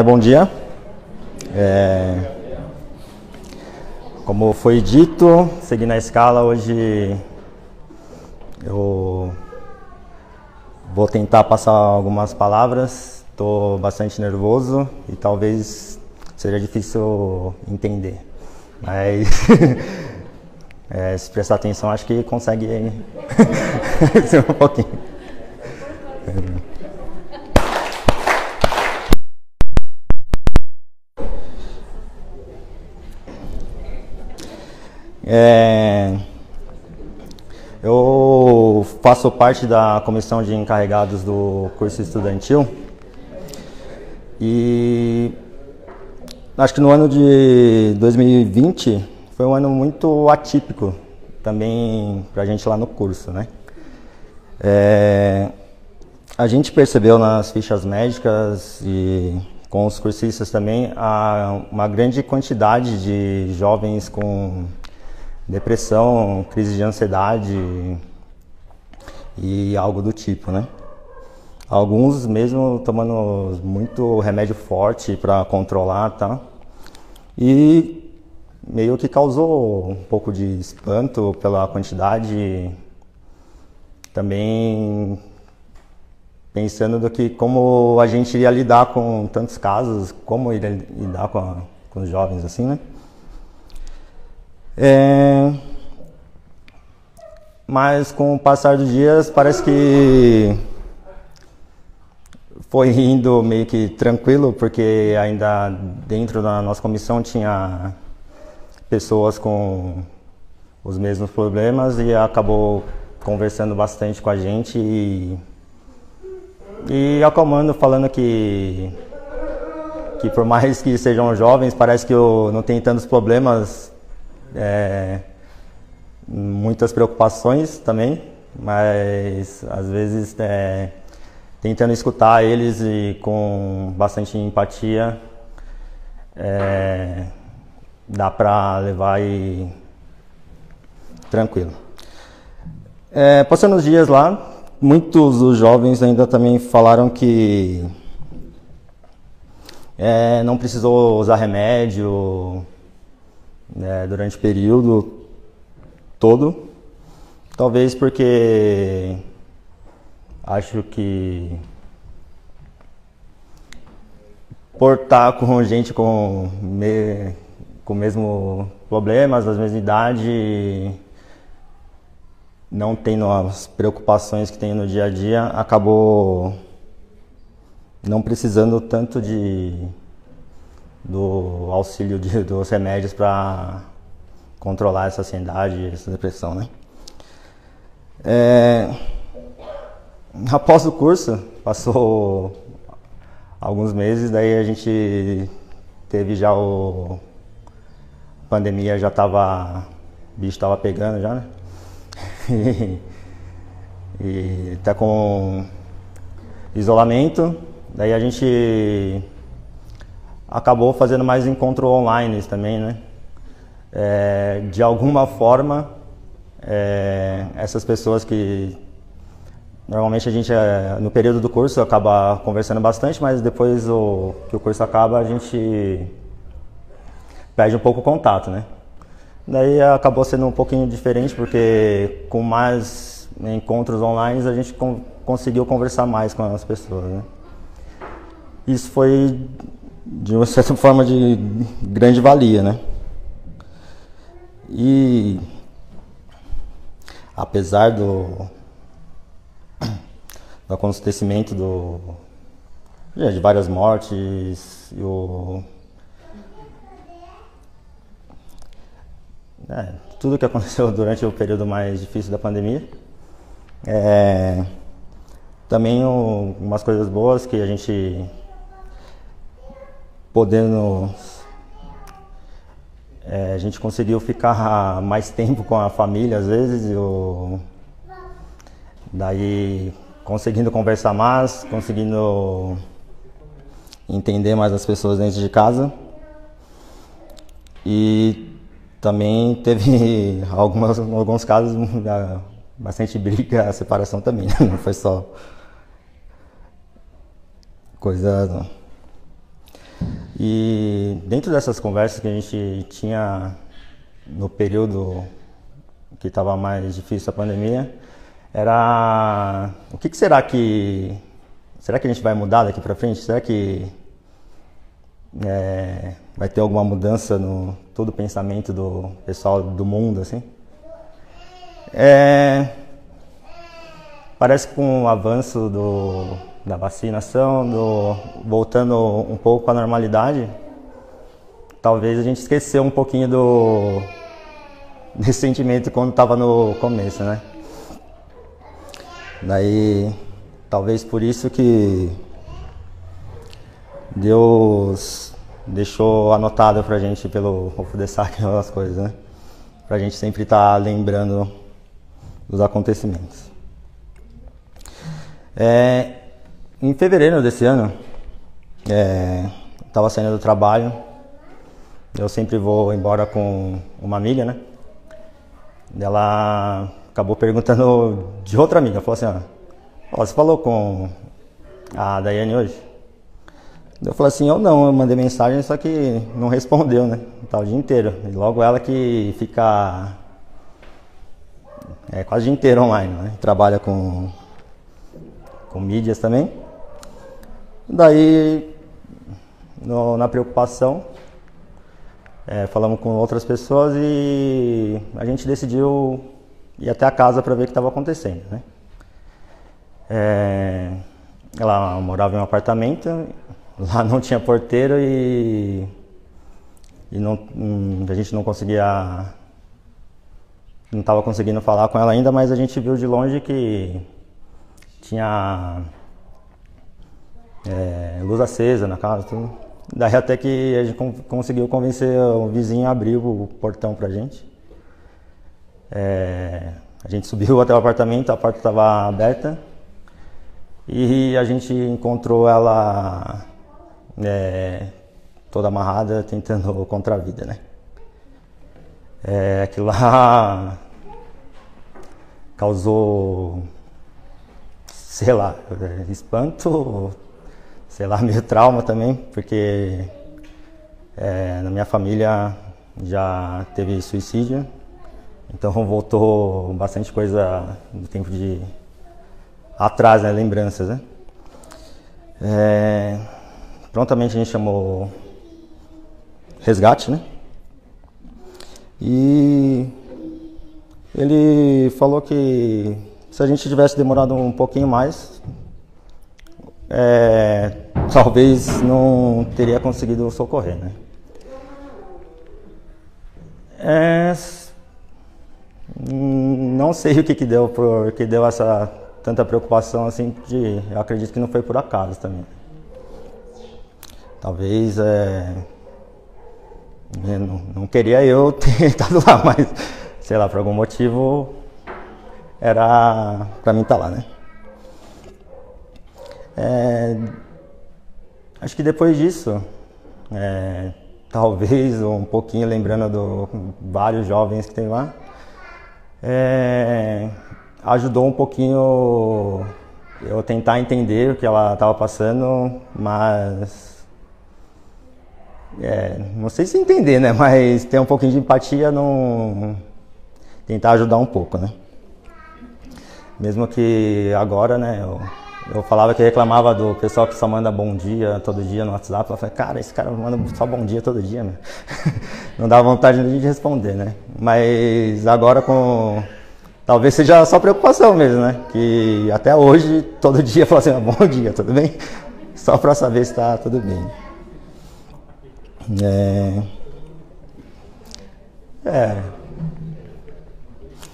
Bom dia. Como foi dito, seguindo a escala, hoje eu vou tentar passar algumas palavras. Estou bastante nervoso e talvez seja difícil entender, mas se prestar atenção, acho que consegue ser um pouquinho. Eu faço parte da comissão de encarregados do curso estudantil e acho que no ano de 2020 foi um ano muito atípico também para a gente lá no curso, né? A gente percebeu nas fichas médicas e com os cursistas também uma grande quantidade de jovens com depressão, crise de ansiedade e algo do tipo, né? Alguns mesmo tomando muito remédio forte para controlar, tá? E meio que causou um pouco de espanto pela quantidade, também pensando do que como a gente iria lidar com tantos casos, como iria lidar com os jovens assim, né? Mas com o passar dos dias parece que foi indo meio que tranquilo, porque ainda dentro da nossa comissão tinha pessoas com os mesmos problemas e acabou conversando bastante com a gente e acalmando, falando que por mais que sejam jovens, parece que não tem tantos problemas, muitas preocupações também, mas às vezes tentando escutar eles e com bastante empatia, dá para levar tranquilo. Passando os dias lá, muitos dos jovens ainda também falaram que não precisou usar remédio durante o período todo, talvez porque acho que por estar com gente com o mesmo problemas, da mesma idade, não tendo as preocupações que tem no dia a dia, acabou não precisando tanto do auxílio dos remédios para controlar essa ansiedade, essa depressão, né? Após o curso, passou alguns meses, daí a gente teve já a pandemia, já tava, o bicho tava pegando já, né? E tá com isolamento, daí a gente acabou fazendo mais encontros online também, né? De alguma forma, essas pessoas que normalmente a gente no período do curso acaba conversando bastante, mas depois que o curso acaba a gente perde um pouco o contato, né? Daí acabou sendo um pouquinho diferente, porque com mais encontros online a gente conseguiu conversar mais com as pessoas, né? Isso foi de uma certa forma de grande valia, né? E apesar do acontecimento de várias mortes e tudo que aconteceu durante o período mais difícil da pandemia, também umas coisas boas que a gente a gente conseguiu ficar mais tempo com a família às vezes, daí conseguindo conversar mais, conseguindo entender mais as pessoas dentro de casa. E também teve alguns casos, bastante briga, separação também, não foi só coisa E dentro dessas conversas que a gente tinha no período que estava mais difícil a pandemia, era o que será que a gente vai mudar daqui para frente? Será que vai ter alguma mudança no todo o pensamento do pessoal do mundo, assim? Parece que com o avanço da vacinação, voltando um pouco à normalidade, talvez a gente esqueceu um pouquinho desse sentimento quando estava no começo, né? Daí, talvez por isso que Deus deixou anotado pra gente pelo Ofudessac as coisas, né? Pra gente sempre estar lembrando dos acontecimentos. Em fevereiro desse ano, estava saindo do trabalho. Eu sempre vou embora com uma amiga, né? Ela acabou perguntando de outra amiga. Falou assim, você falou com a Daiane hoje? Eu falei assim, eu mandei mensagem, só que não respondeu, né? Tá o dia inteiro. E logo ela que fica quase o dia inteiro online, né? Trabalha com mídias também. Daí, na preocupação, falamos com outras pessoas e a gente decidiu ir até a casa para ver o que estava acontecendo, né? Ela morava em um apartamento, lá não tinha porteiro e a gente não estava conseguindo falar com ela ainda, mas a gente viu de longe que tinha luz acesa na casa, tudo. Daí até que a gente conseguiu convencer o vizinho a abrir o portão pra gente. A gente subiu até o apartamento, a porta estava aberta e a gente encontrou ela toda amarrada, tentando contra a vida, né? Aquilo lá causou, sei lá, espanto, sei lá, meio trauma também, porque na minha família já teve suicídio, então voltou bastante coisa do tempo de atrás, né, lembranças, né? Prontamente a gente chamou resgate, né? E ele falou que se a gente tivesse demorado um pouquinho mais, talvez não teria conseguido socorrer, né? Não sei o que deu, porque deu essa tanta preocupação assim, eu acredito que não foi por acaso também. Talvez não queria eu ter estado lá, mas sei lá, por algum motivo era pra mim estar lá, né? Acho que depois disso, talvez um pouquinho lembrando vários jovens que tem lá, ajudou um pouquinho eu tentar entender o que ela estava passando, mas não sei se entender, né? Mas ter um pouquinho de empatia, tentar ajudar um pouco, né? Mesmo que agora, né? Eu falava que reclamava do pessoal que só manda bom dia todo dia no WhatsApp. Eu falei, cara, esse cara manda só bom dia todo dia, né? Não dá vontade de responder, né? Mas agora talvez seja só preocupação mesmo, né? Que até hoje, todo dia, eu falo assim, bom dia, tudo bem? Só pra saber se tá tudo bem.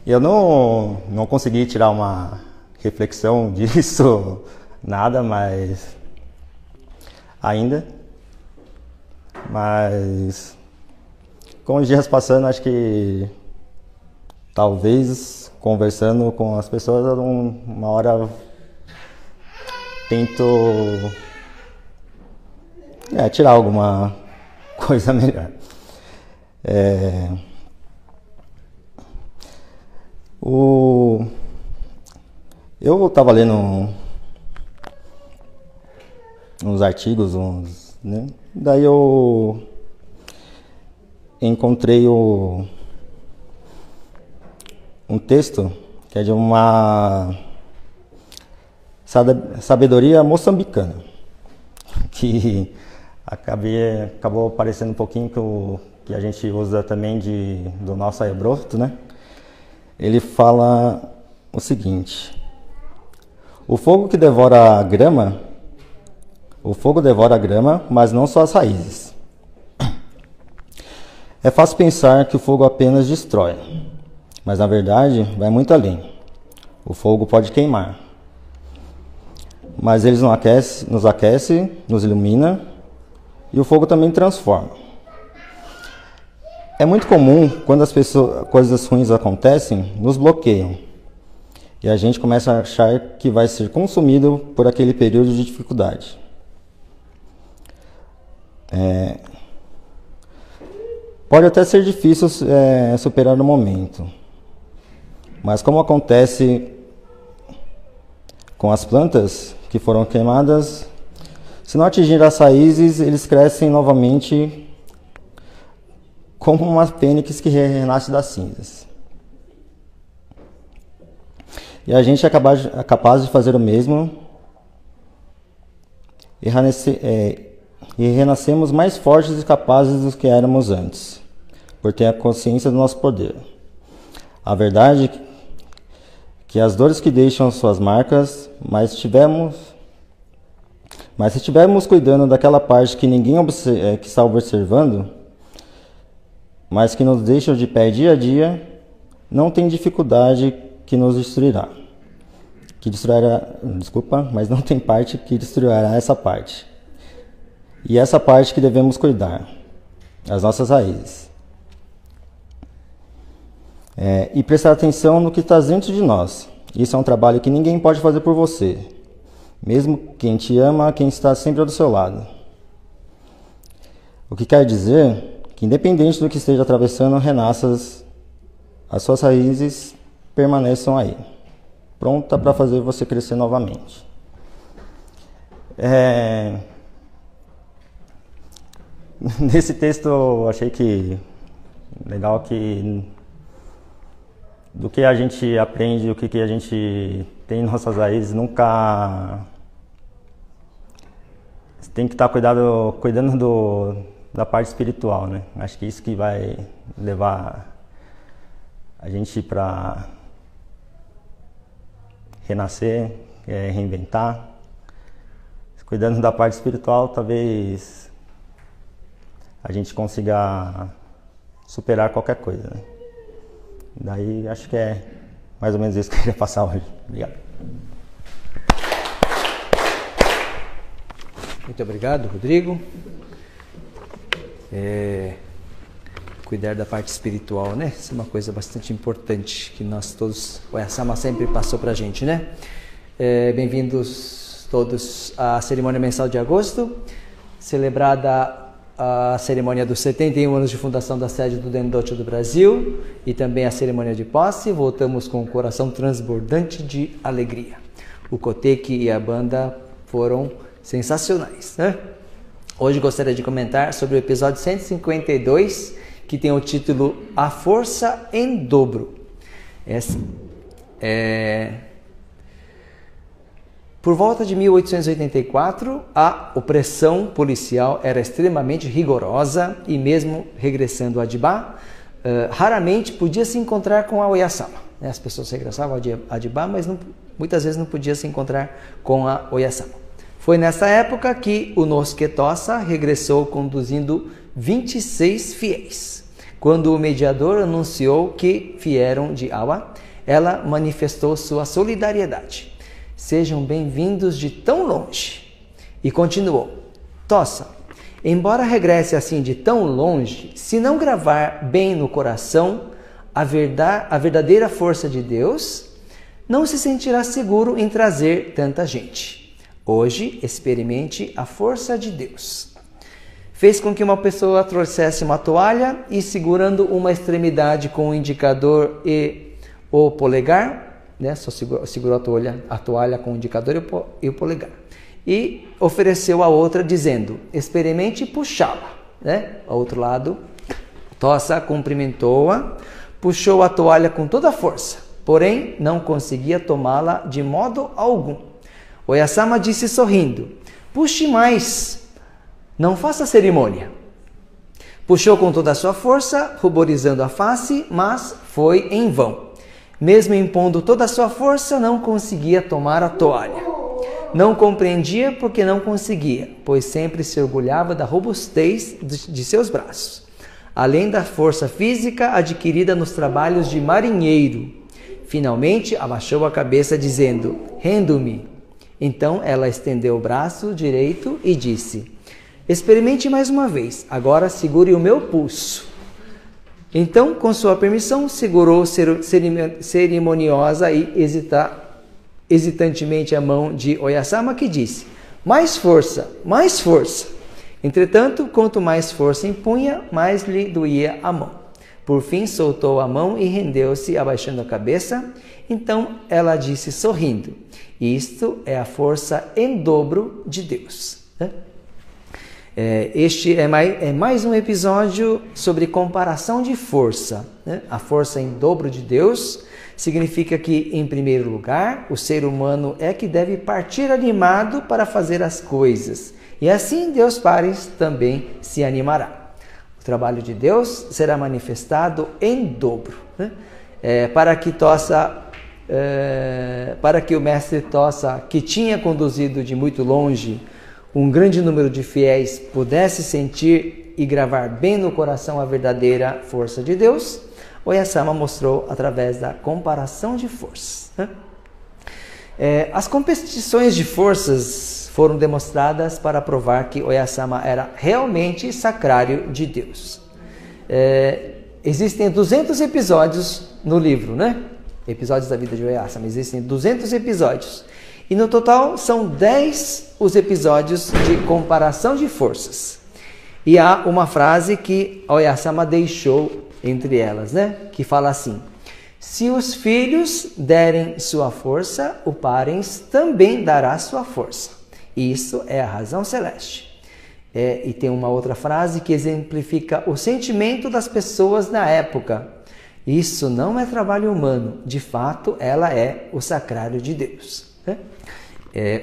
Eu não consegui tirar uma reflexão disso, nada, mas com os dias passando, acho que talvez conversando com as pessoas, uma hora tento tirar alguma coisa melhor. Eu estava lendo uns artigos, uns né? Daí eu encontrei um texto que é de uma sabedoria moçambicana, que acabou parecendo um pouquinho que a gente usa também do nosso aeróbroto, né? Ele fala o seguinte: o fogo devora a grama, mas não só as raízes. É fácil pensar que o fogo apenas destrói, mas na verdade vai muito além. O fogo pode queimar, mas ele nos aquece, nos ilumina, e o fogo também transforma. É muito comum, quando coisas ruins acontecem, nos bloqueiam, e a gente começa a achar que vai ser consumido por aquele período de dificuldade. Pode até ser difícil superar o momento, mas como acontece com as plantas que foram queimadas, se não atingir as raízes, eles crescem novamente como uma fênix que renasce das cinzas. E a gente é capaz de fazer o mesmo e renascemos mais fortes e capazes do que éramos antes, por ter a consciência do nosso poder. A verdade é que as dores que deixam suas marcas, mas se estivermos cuidando daquela parte que ninguém que está observando, mas que nos deixa de pé dia a dia, não tem dificuldade que nos destruirá. Mas não tem parte que destruirá essa parte. E essa parte que devemos cuidar, as nossas raízes. E prestar atenção no que está dentro de nós. Isso é um trabalho que ninguém pode fazer por você, mesmo quem te ama, quem está sempre do seu lado. O que quer dizer que, independente do que esteja atravessando, renasças, as suas raízes permaneçam aí, pronta para fazer você crescer novamente. Nesse texto eu achei que legal que do que a gente aprende, o que a gente tem em nossas raízes, nunca tem que estar cuidando da parte espiritual, né? Acho que isso que vai levar a gente para renascer, reinventar. Cuidando da parte espiritual, talvez a gente consiga superar qualquer coisa, né? Daí acho que é mais ou menos isso que eu queria passar hoje. Obrigado. Muito obrigado, Rodrigo. Cuidar da parte espiritual, né? Isso é uma coisa bastante importante que nós todos, o Oyasama sempre passou pra gente, né? Bem-vindos todos à cerimônia mensal de agosto, celebrada a cerimônia dos 71 anos de fundação da sede do Dendocho do Brasil e também a cerimônia de posse. Voltamos com o coração transbordante de alegria. O Koteki e a banda foram sensacionais, né? Hoje gostaria de comentar sobre o episódio 152, que tem o título A Força em Dobro. Por volta de 1884, a opressão policial era extremamente rigorosa e mesmo regressando a Adibá, raramente podia se encontrar com a Oyasama. As pessoas regressavam a Adibá, mas muitas vezes não podia se encontrar com a Oyasama. Foi nessa época que o Nosuke Tosa regressou conduzindo 26 fiéis. Quando o mediador anunciou que vieram de Awa, ela manifestou sua solidariedade. Sejam bem-vindos de tão longe. E continuou: Tosa, embora regresse assim de tão longe, se não gravar bem no coração a verdadeira força de Deus, não se sentirá seguro em trazer tanta gente. Hoje, experimente a força de Deus. Fez com que uma pessoa trouxesse uma toalha e, segurando uma extremidade com o indicador e o polegar, né? Só segurou a toalha com o indicador e o polegar. e ofereceu a outra, dizendo: experimente puxá-la. Né? Ao outro lado, Tosa cumprimentou-a, puxou a toalha com toda a força, porém não conseguia tomá-la de modo algum. Oyasama disse sorrindo: puxe mais, não faça cerimônia. Puxou com toda a sua força, ruborizando a face, mas foi em vão. Mesmo impondo toda a sua força, não conseguia tomar a toalha. Não compreendia porque não conseguia, pois sempre se orgulhava da robustez de seus braços, além da força física adquirida nos trabalhos de marinheiro. Finalmente abaixou a cabeça, dizendo: rendo-me. Então ela estendeu o braço direito e disse: experimente mais uma vez, agora segure o meu pulso. Então, com sua permissão, segurou cerimoniosa e hesitantemente a mão de Oyasama, que disse: mais força, mais força. Entretanto, quanto mais força impunha, mais lhe doía a mão. Por fim, soltou a mão e rendeu-se, abaixando a cabeça. Então ela disse sorrindo: isto é a força em dobro de Deus. Este é mais um episódio sobre comparação de força. A força em dobro de Deus significa que, em primeiro lugar, o ser humano é que deve partir animado para fazer as coisas. E assim Deus Pai também se animará. O trabalho de Deus será manifestado em dobro. Para que o mestre Tosa, que tinha conduzido de muito longe um grande número de fiéis, pudesse sentir e gravar bem no coração a verdadeira força de Deus, Oyasama mostrou através da comparação de forças. As competições de forças foram demonstradas para provar que Oyasama era realmente sacrário de Deus. Existem 200 episódios no livro, Episódios da vida de Oyasama. Existem 200 episódios. E no total são 10 os episódios de comparação de forças. E há uma frase que Oyasama deixou entre elas, que fala assim: se os filhos derem sua força, o parens também dará sua força. Isso é a razão celeste. E tem uma outra frase que exemplifica o sentimento das pessoas na época: isso não é trabalho humano, de fato ela é o sacrário de Deus.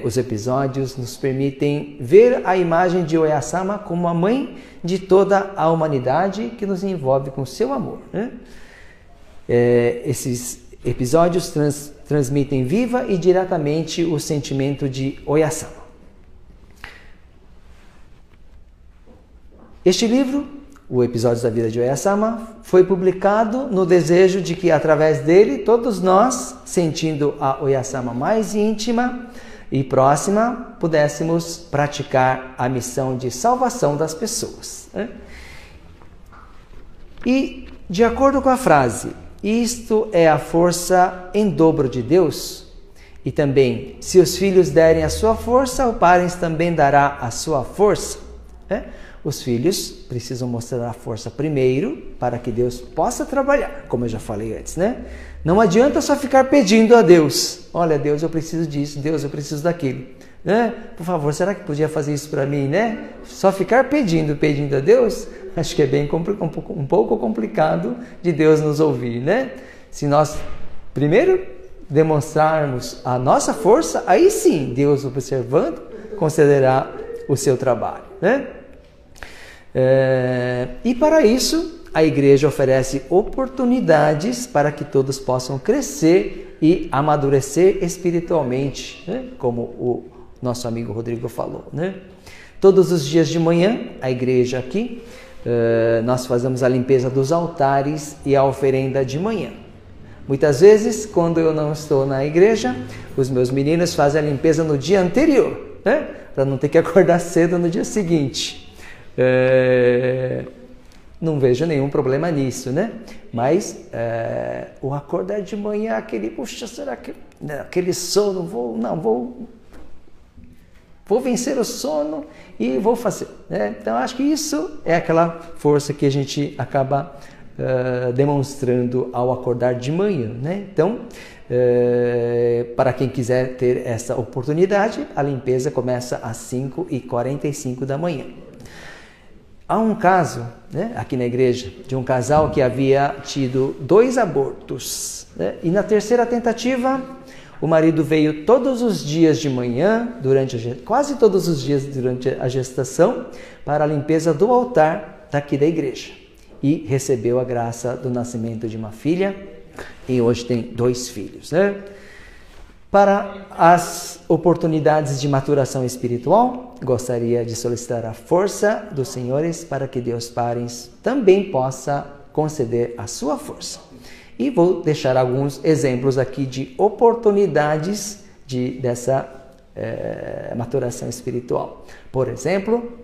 Os episódios nos permitem ver a imagem de Oyasama como a mãe de toda a humanidade que nos envolve com seu amor. Esses episódios transmitem viva e diretamente o sentimento de Oyasama. Este livro, o Episódios da Vida de Oyasama, foi publicado no desejo de que, através dele, todos nós, sentindo a Oyasama mais íntima e próxima, pudéssemos praticar a missão de salvação das pessoas. E, de acordo com a frase, isto é a força em dobro de Deus, e também, se os filhos derem a sua força, o parens também dará a sua força. Os filhos precisam mostrar a força primeiro para que Deus possa trabalhar, como eu já falei antes, Não adianta só ficar pedindo a Deus: olha, Deus, eu preciso disso, Deus, eu preciso daquilo. Por favor, será que podia fazer isso para mim, Só ficar pedindo a Deus, acho que é bem um pouco complicado de Deus nos ouvir, Se nós primeiro demonstrarmos a nossa força, aí sim, Deus, observando, concederá o seu trabalho, E para isso, a igreja oferece oportunidades para que todos possam crescer e amadurecer espiritualmente, como o nosso amigo Rodrigo falou. Todos os dias de manhã, a igreja aqui, nós fazemos a limpeza dos altares e a oferenda de manhã. Muitas vezes, quando eu não estou na igreja, os meus meninos fazem a limpeza no dia anterior, para não ter que acordar cedo no dia seguinte. Não vejo nenhum problema nisso, Mas o acordar de manhã, puxa, será que aquele sono, vou vencer o sono e vou fazer. Então, acho que isso é aquela força que a gente acaba demonstrando ao acordar de manhã. Então, Para quem quiser ter essa oportunidade, a limpeza começa às 5h45 da manhã. Há um caso, né, aqui na igreja, de um casal que havia tido 2 abortos, né, e na terceira tentativa, o marido veio todos os dias de manhã, quase todos os dias durante a gestação, para a limpeza do altar daqui da igreja. E recebeu a graça do nascimento de uma filha, e hoje tem 2 filhos, né? Para as oportunidades de maturação espiritual, gostaria de solicitar a força dos senhores para que Deus Pai também possa conceder a sua força. E vou deixar alguns exemplos aqui de oportunidades dessa maturação espiritual. Por exemplo,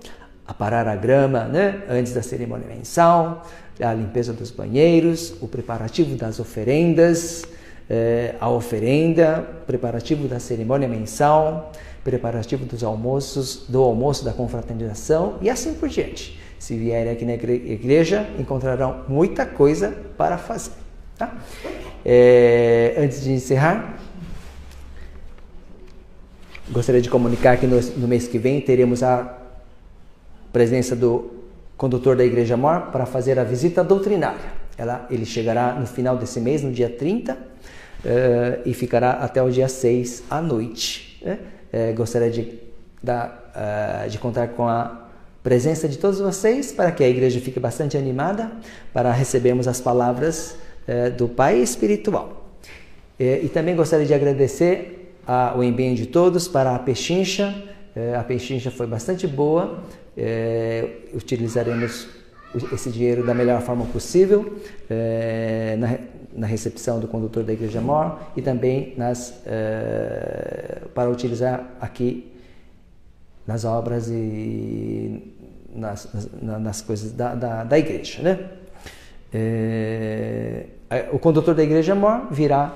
aparar a grama, né, antes da cerimônia mensal, a limpeza dos banheiros, o preparativo das oferendas, a oferenda, preparativo da cerimônia mensal, preparativo dos almoços, do almoço da confraternização e assim por diante. Se vierem aqui na igreja, encontrarão muita coisa para fazer. Tá? Antes de encerrar, gostaria de comunicar que no mês que vem teremos a presença do condutor da Igreja Mor para fazer a visita doutrinária. Ele chegará no final desse mês, no dia 30, e ficará até o dia 6 à noite. Gostaria de contar com a presença de todos vocês para que a igreja fique bastante animada para recebermos as palavras do Pai Espiritual. E também gostaria de agradecer o empenho de todos para a pechincha. A pechincha foi bastante boa. Utilizaremos esse dinheiro da melhor forma possível na recepção do condutor da Igreja Mor e também para utilizar aqui nas obras e nas coisas da igreja, né? O condutor da Igreja Mor virá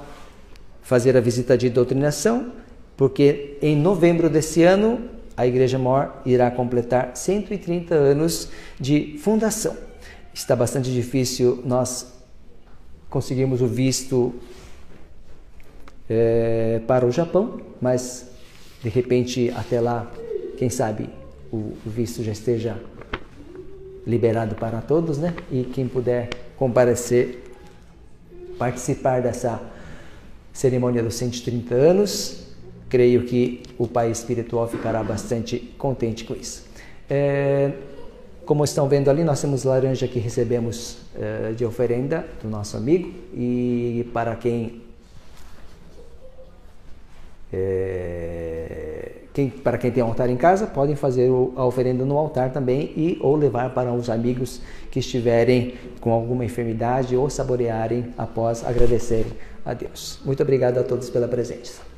fazer a visita de doutrinação, porque em novembro desse ano a Igreja Mor irá completar 130 anos de fundação. Está bastante difícil nós conseguirmos o visto para o Japão, mas de repente até lá, quem sabe o visto já esteja liberado para todos, né? E quem puder comparecer, participar dessa cerimônia dos 130 anos, creio que o Pai Espiritual ficará bastante contente com isso. Como estão vendo ali, nós temos laranja que recebemos de oferenda do nosso amigo, e para quem tem altar em casa, podem fazer a oferenda no altar também ou levar para os amigos que estiverem com alguma enfermidade ou saborearem após agradecerem a Deus. Muito obrigado a todos pela presença.